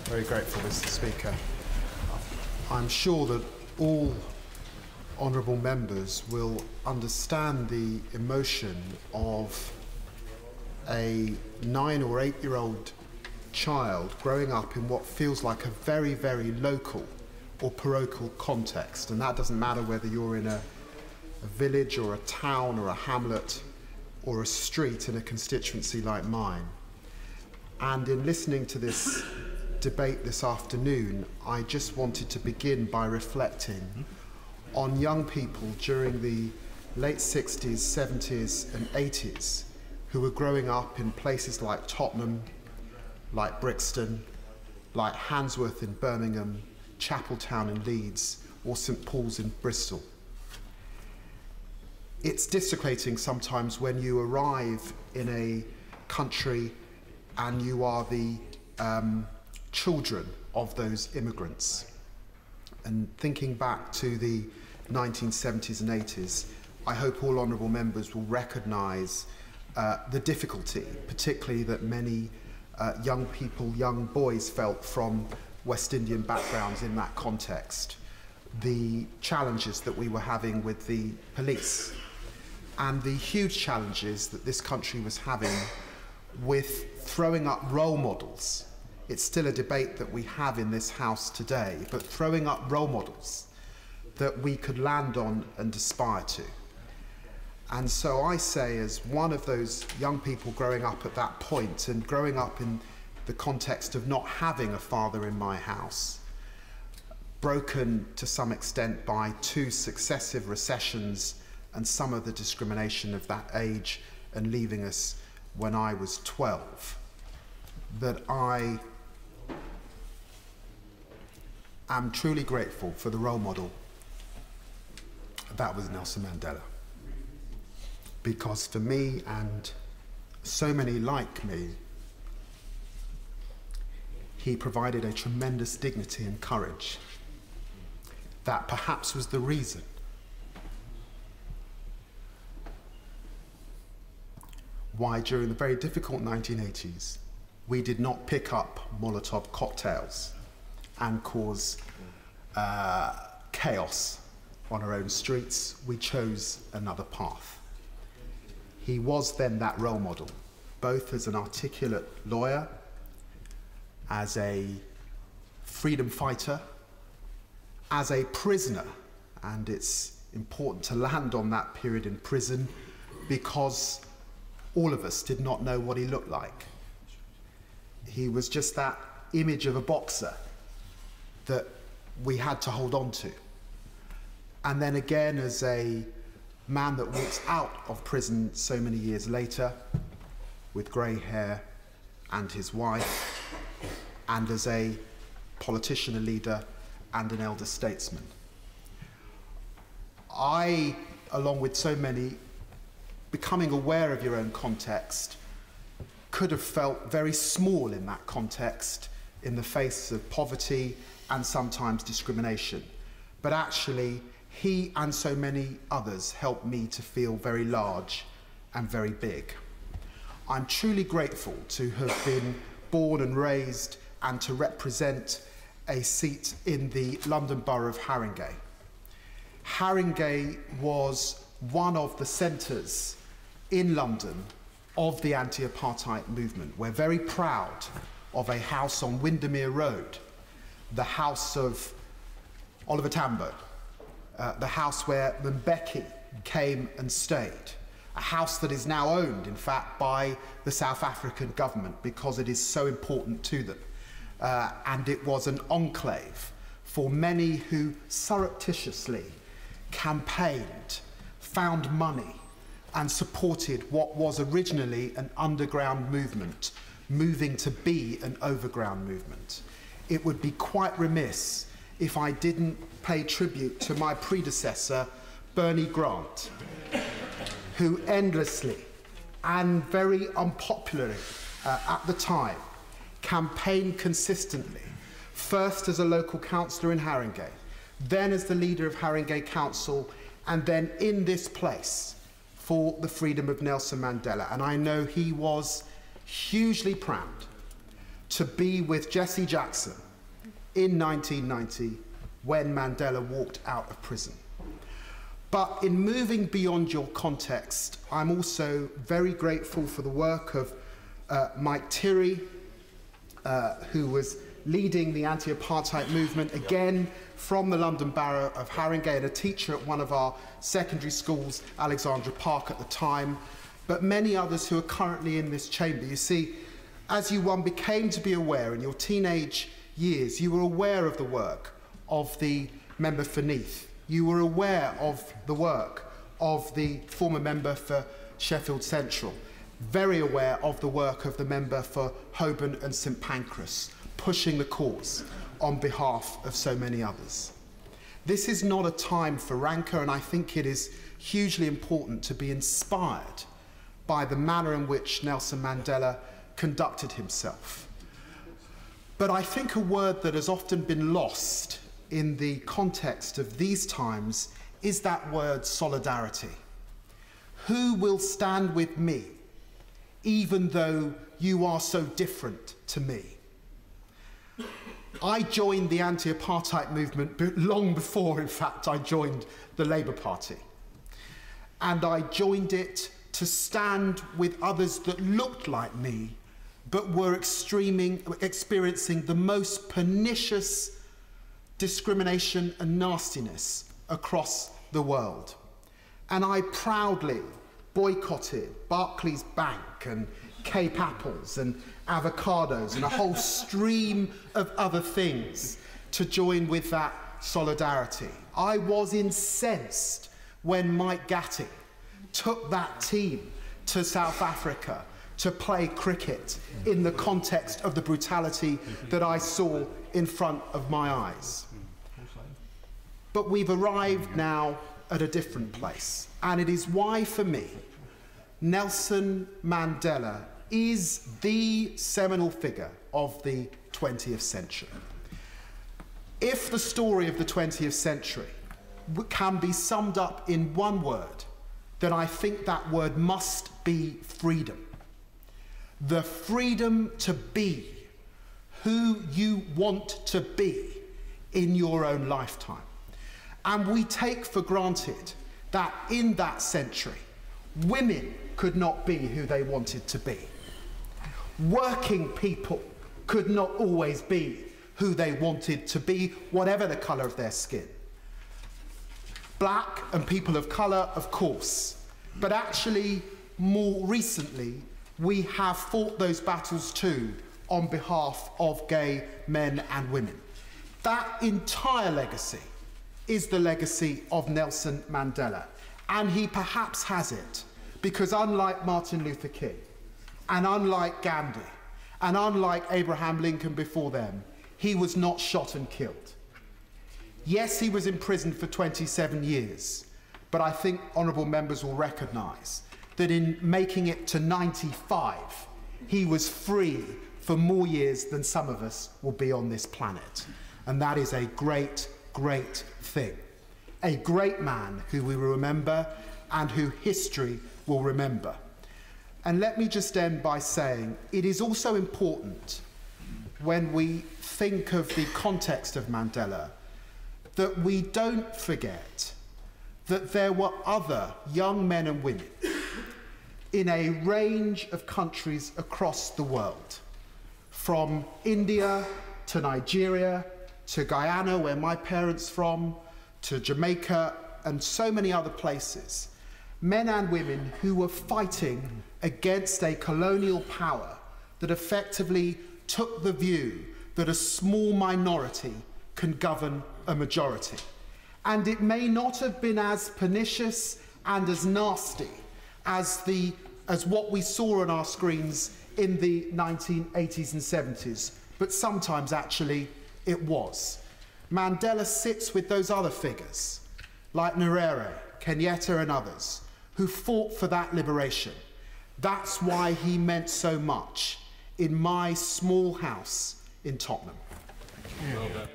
Very grateful, Mr. Speaker. I'm sure that all honourable members will understand the emotion of a 9 or 8-year-old child growing up in what feels like a very, very local or parochial context. And that doesn't matter whether you're in a village or a town or a hamlet or a street in a constituency like mine. And in listening to this debate this afternoon, I just wanted to begin by reflecting on young people during the late 60s, 70s and 80s who were growing up in places like Tottenham, like Brixton, like Handsworth in Birmingham, Chapeltown in Leeds, or St Paul's in Bristol. It's desecrating sometimes when you arrive in a country and you are the children of those immigrants. And thinking back to the 1970s and 80s, I hope all honourable members will recognise the difficulty, particularly that many young people, young boys felt from West Indian backgrounds in that context, the challenges that we were having with the police, and the huge challenges that this country was having with throwing up role models. It's still a debate that we have in this House today, but throwing up role models that we could land on and aspire to. And so I say, as one of those young people growing up at that point and growing up in the context of not having a father in my house, broken to some extent by 2 successive recessions and some of the discrimination of that age and leaving us when I was 12, that I am truly grateful for the role model that was Nelson Mandela. Because for me and so many like me, he provided a tremendous dignity and courage that perhaps was the reason why during the very difficult 1980s we did not pick up Molotov cocktails and cause chaos on our own streets. We chose another path. He was then that role model, both as an articulate lawyer, as a freedom fighter, as a prisoner, and it's important to land on that period in prison because all of us did not know what he looked like. He was just that image of a boxer that we had to hold on to. And then again, as a man that walks out of prison so many years later with grey hair and his wife, and as a politician, a leader, and an elder statesman. I, along with so many, becoming aware of your own context, could have felt very small in that context in the face of poverty and sometimes discrimination. But actually, he and so many others helped me to feel very large and very big. I'm truly grateful to have been born and raised and to represent a seat in the London Borough of Haringey. Haringey was one of the centres in London of the anti-apartheid movement. We're very proud of a house on Windermere Road, the house of Oliver Tambo, the house where Mbeki came and stayed, a house that is now owned, in fact, by the South African government because it is so important to them. And it was an enclave for many who surreptitiously campaigned, found money, and supported what was originally an underground movement, moving to be an overground movement. It would be quite remiss if I didn't pay tribute to my predecessor, Bernie Grant, who endlessly and very unpopularly at the time campaigned consistently, first as a local councillor in Haringey, then as the leader of Haringey Council, and then in this place for the freedom of Nelson Mandela. And I know he was hugely proud to be with Jesse Jackson in 1990 when Mandela walked out of prison. But in moving beyond your context, I'm also very grateful for the work of Mike Tiri, who was leading the anti-apartheid movement, again from the London Borough of Haringey, and a teacher at one of our secondary schools, Alexandra Park at the time, but many others who are currently in this chamber. You see, as you became to be aware in your teenage years, you were aware of the work of the member for Neath. You were aware of the work of the former member for Sheffield Central, very aware of the work of the member for Holborn and St Pancras, pushing the cause on behalf of so many others. This is not a time for rancour, and I think it is hugely important to be inspired by the manner in which Nelson Mandela conducted himself. But I think a word that has often been lost in the context of these times is that word solidarity. Who will stand with me, even though you are so different to me? I joined the anti-apartheid movement long before, in fact, I joined the Labour Party. And I joined it to stand with others that looked like me, but were experiencing the most pernicious discrimination and nastiness across the world. And I proudly boycotted Barclays Bank and Cape Apples and avocados and a whole stream of other things to join with that solidarity. I was incensed when Mike Gatting took that team to South Africa to play cricket in the context of the brutality that I saw in front of my eyes. But we've arrived now at a different place, and it is why, for me, Nelson Mandela is the seminal figure of the 20th century. If the story of the 20th century can be summed up in one word, then I think that word must be freedom. The freedom to be who you want to be in your own lifetime. And we take for granted that in that century, women could not be who they wanted to be. Working people could not always be who they wanted to be, whatever the colour of their skin. Black and people of colour, of course, but actually, more recently, we have fought those battles too on behalf of gay men and women. That entire legacy is the legacy of Nelson Mandela, and he perhaps has it because, unlike Martin Luther King, and unlike Gandhi, and unlike Abraham Lincoln before them, he was not shot and killed. Yes, he was imprisoned for 27 years, but I think honourable members will recognise that in making it to 95, he was free for more years than some of us will be on this planet. And that is a great, great thing. A great man who we will remember and who history will remember. And let me just end by saying it is also important when we think of the context of Mandela that we don't forget that there were other young men and women in a range of countries across the world, from India to Nigeria to Guyana, where my parents are from, to Jamaica and so many other places, men and women who were fighting against a colonial power that effectively took the view that a small minority can govern a majority. And it may not have been as pernicious and as nasty as what we saw on our screens in the 1980s and 70s, but sometimes actually it was. Mandela sits with those other figures, like Nyerere, Kenyatta and others, who fought for that liberation. That's why he meant so much in my small house in Tottenham. Well done.